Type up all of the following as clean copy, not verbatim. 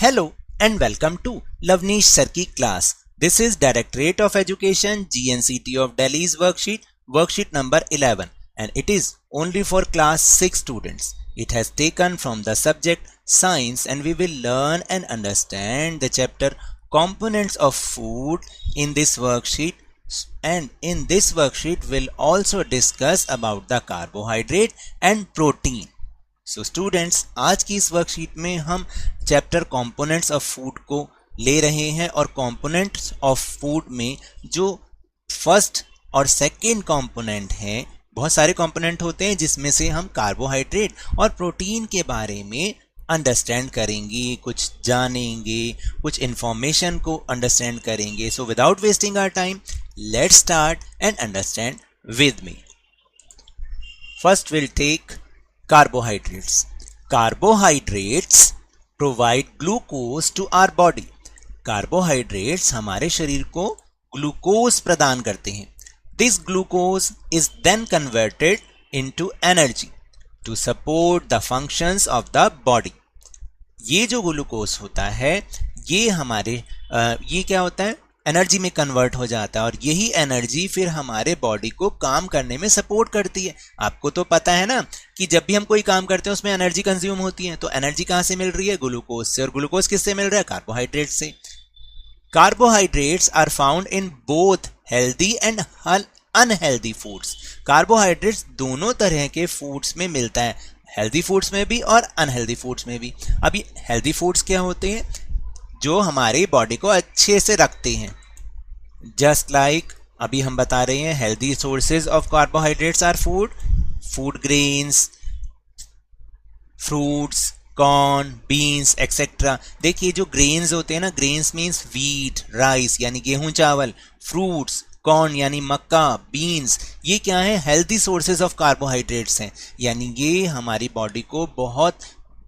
Hello and welcome to Lavneesh Sarki class. This is Directorate of Education GNCT of Delhi's worksheet number 11, and it is only for class 6 students. It has taken from the subject science, and we will learn and understand the chapter components of food in this worksheet, and in this worksheet we'll also discuss about the carbohydrate and protein. So students, आज की इस worksheet में हम chapter components of food को ले रहे हैं, और कंपोनेंट्स ऑफ फूड में जो फर्स्ट और सेकंड कंपोनेंट हैं, बहुत सारे कंपोनेंट होते हैं जिसमें से हम कार्बोहाइड्रेट और प्रोटीन के बारे में अंडरस्टैंड करेंगे, कुछ जानेंगे, कुछ इंफॉर्मेशन को अंडरस्टैंड करेंगे. So without wasting our time, let's start and understand with me. First will take carbohydrates. Carbohydrates provide glucose to our body. Carbohydrates हमारे शरीर को ग्लूकोज प्रदान करते हैं. This glucose is then converted into energy to support the functions of the body. ये जो glucose होता है, ये हमारे ये क्या होता है, एनर्जी में कन्वर्ट हो जाता है, और यही एनर्जी फिर हमारे बॉडी को काम करने में सपोर्ट करती है. आपको तो पता है ना कि जब भी हम कोई काम करते हैं उसमें एनर्जी कंज्यूम होती है. तो एनर्जी कहाँ से मिल रही है? ग्लूकोज से. और ग्लूकोज किससे मिल रहा है? कार्बोहाइड्रेट से. Carbohydrates are found in both healthy and unhealthy foods. Carbohydrates दोनों तरह के फूड्स में मिलता है, हेल्दी फूड्स में भी और अनहेल्दी फूड्स में भी. अभी हेल्दी फूड्स क्या होते हैं? जो हमारी बॉडी को अच्छे से रखते हैं. जस्ट लाइक अभी हम बता रहे हैं, healthy sources of carbohydrates are food grains, fruits, corn, beans etcetera. देखिए जो ग्रेन्स होते हैं ना, ग्रेन्स मीन्स व्हीट, राइस यानी गेहूं चावल, फ्रूट्स, कॉर्न यानी मक्का, बीन्स, ये क्या है? हेल्दी सोर्सेज ऑफ कार्बोहाइड्रेट्स हैं, यानी ये हमारी बॉडी को बहुत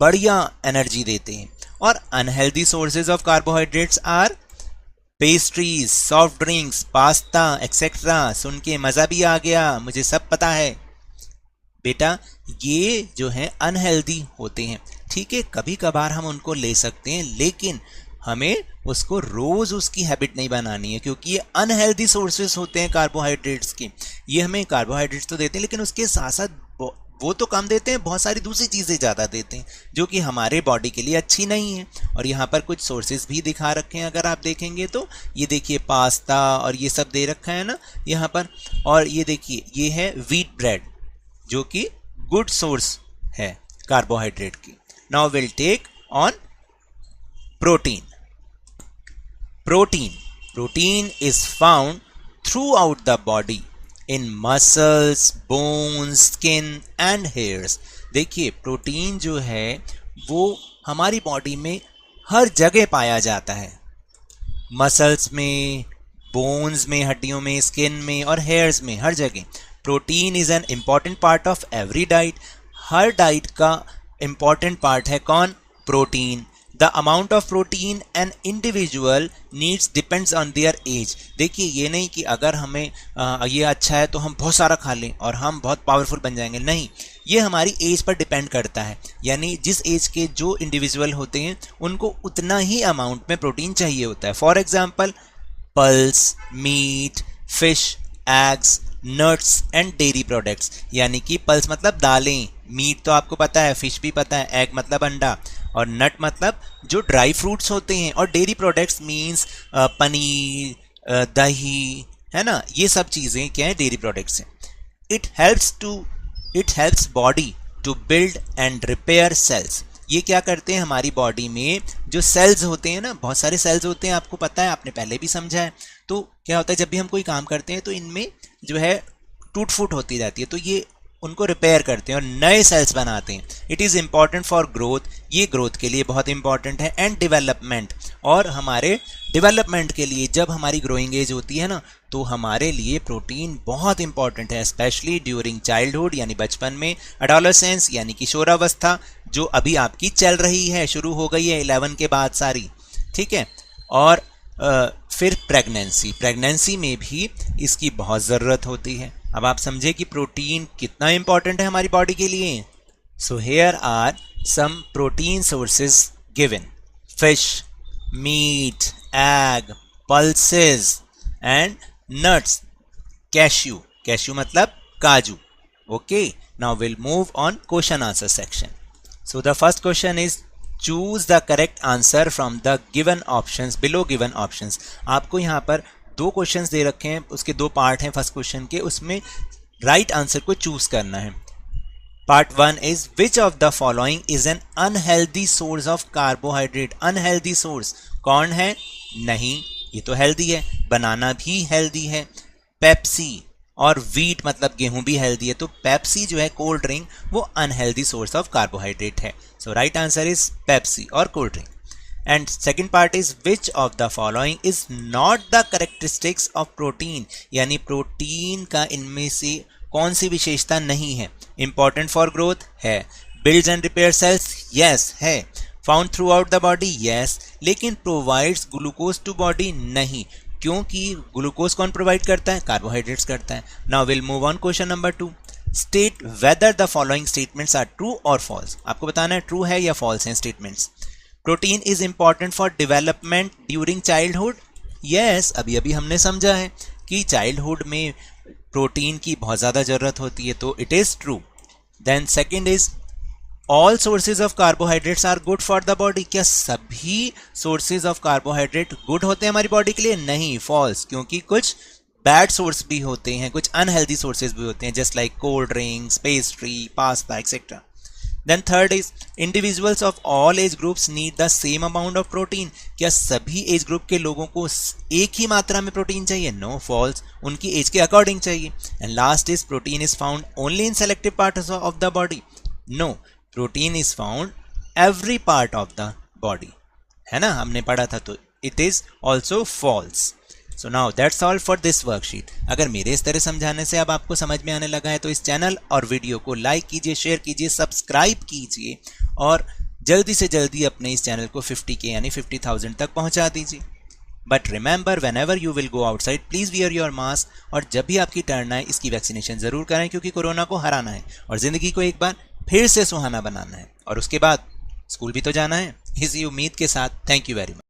बढ़िया एनर्जी देते हैं. और unhealthy sources of carbohydrates are pastries, soft drinks, pasta etcetera. सुन के मज़ा भी आ गया, मुझे सब पता है बेटा. ये जो है अनहेल्दी होते हैं, ठीक है. कभी कभार हम उनको ले सकते हैं, लेकिन हमें उसको रोज़ उसकी हैबिट नहीं बनानी है, क्योंकि ये अनहेल्दी सोर्सेज होते हैं कार्बोहाइड्रेट्स के. ये हमें कार्बोहाइड्रेट्स तो देते हैं, लेकिन उसके साथ साथ वो तो कम देते हैं, बहुत सारी दूसरी चीज़ें ज़्यादा देते हैं जो कि हमारे बॉडी के लिए अच्छी नहीं है. और यहाँ पर कुछ सोर्सेज भी दिखा रखे हैं, अगर आप देखेंगे तो ये देखिए पास्ता और ये सब दे रखा है ना यहाँ पर. और ये देखिए ये है व्हीट ब्रेड, जो कि गुड सोर्स है कार्बोहाइड्रेट की. Now will take on protein. Protein is found throughout the body in muscles, bones, skin and hairs. देखिए प्रोटीन जो है वो हमारी बॉडी में हर जगह पाया जाता है. मसल्स में, बोन्स में, हड्डियों में, स्किन में और हेयर्स में, हर जगह. Protein is an important part of every diet. Her diet का इम्पॉर्टेंट पार्ट है कौन? Protein. The amount of protein an individual needs depends on their age. देखिए ये नहीं कि अगर हमें ये अच्छा है तो हम बहुत सारा खा लें और हम बहुत पावरफुल बन जाएंगे. नहीं, ये हमारी एज पर डिपेंड करता है. यानी जिस एज के जो इंडिविजुअल होते हैं उनको उतना ही अमाउंट में प्रोटीन चाहिए होता है. For example pulse, meat, fish, eggs, nuts and dairy products. यानी कि पल्स मतलब दालें, मीट तो आपको पता है, फिश भी पता है, एग मतलब अंडा, और नट मतलब जो ड्राई फ्रूट्स होते हैं, और डेयरी प्रोडक्ट्स मीन्स पनीर, दही, है ना. ये सब चीज़ें क्या है? डेयरी प्रोडक्ट्स हैं. It helps body to build and repair cells. ये क्या करते हैं? हमारी बॉडी में जो सेल्स होते हैं ना, बहुत सारे सेल्स होते हैं, आपको पता है, आपने पहले भी समझा है. तो क्या होता है, जब भी हम कोई काम करते हैं तो इनमें जो है टूट फूट होती रहती है, तो ये उनको रिपेयर करते हैं और नए सेल्स बनाते हैं. It is important for growth. ये ग्रोथ के लिए बहुत इंपॉर्टेंट है. एंड डेवलपमेंट, और हमारे डेवलपमेंट के लिए जब हमारी ग्रोइंग एज होती है ना, तो हमारे लिए प्रोटीन बहुत इंपॉर्टेंट है, स्पेशली ड्यूरिंग चाइल्डहुड यानी बचपन में, एडोलेसेंस यानी किशोरावस्था जो अभी आपकी चल रही है, शुरू हो गई है 11 के बाद सारी, ठीक है. और फिर प्रेगनेंसी में भी इसकी बहुत ज़रूरत होती है. अब आप समझे कि प्रोटीन कितना इंपॉर्टेंट है हमारी बॉडी के लिए. So here are some protein sources given. fish, meat, egg, pulses and nuts. Cashew मतलब काजू. Okay, now we'll move on question answer section. So the first question is choose the correct answer from the given options, below given options. आपको यहाँ पर दो questions दे रखे हैं, उसके दो पार्ट हैं फर्स्ट क्वेश्चन के, उसमें राइट आंसर को चूज करना है. Part 1 is which of the following is an unhealthy source of carbohydrate. Unhealthy source कौन है? नहीं, ये तो हेल्दी है. बनाना भी हेल्दी है. पेप्सी और वीट मतलब गेहूं भी हेल्दी है, तो पेप्सी जो है कोल्ड ड्रिंक वो अनहेल्दी सोर्स ऑफ कार्बोहाइड्रेट है. So right answer is Pepsi और cold drink. And second part is which of the following is not the characteristics of protein. यानी प्रोटीन का इनमें से कौन सी विशेषता नहीं है? इंपॉर्टेंट फॉर ग्रोथ है. Builds and repair cells, yes है. Found throughout the body, yes. लेकिन प्रोवाइड्स ग्लूकोज टू बॉडी, नहीं, क्योंकि ग्लूकोज कौन प्रोवाइड करता है? कार्बोहाइड्रेट्स करता है. Now will move on question number 2. State whether the following statements are true or false. आपको बताना है ट्रू है या फॉल्स हैं statements. Protein is important for development during childhood, yes. अभी हमने समझा है कि चाइल्डहुड में प्रोटीन की बहुत ज़्यादा ज़रूरत होती है, तो it is true. Then second is all sources of carbohydrates are good for the body. क्या सभी सोर्सेज ऑफ कार्बोहाइड्रेट गुड होते हैं हमारी बॉडी के लिए? नहीं, फॉल्स. क्योंकि कुछ बैड सोर्स भी होते हैं, कुछ अनहेल्दी सोर्सेज भी होते हैं, just like cold drinks, pastry, pasta etcetera. Then third is individuals of all age groups need the same amount of protein. क्या सभी एज ग्रुप के लोगों को एक ही मात्रा में प्रोटीन चाहिए? No, false. उनकी एज के अकॉर्डिंग चाहिए. And last is protein is found only in selective parts of the body. No, protein is found every part of the body, है ना, हमने पढ़ा था. तो it is also false. So now that's all for this worksheet. अगर मेरे इस तरह समझाने से अब आपको समझ में आने लगा है तो इस चैनल और वीडियो को लाइक कीजिए, शेयर कीजिए, सब्सक्राइब कीजिए और जल्दी से जल्दी अपने इस चैनल को 50K यानी 50,000 तक पहुंचा दीजिए. But remember, when ever you will go outside please wear your mask. और जब भी आपकी टर्न आए इसकी वैक्सीनेशन ज़रूर करें, क्योंकि कोरोना को हराना है और ज़िंदगी को एक बार फिर से सुहाना बनाना है. और उसके बाद स्कूल भी तो जाना है. इसी उम्मीद के साथ थैंक यू वेरी मच.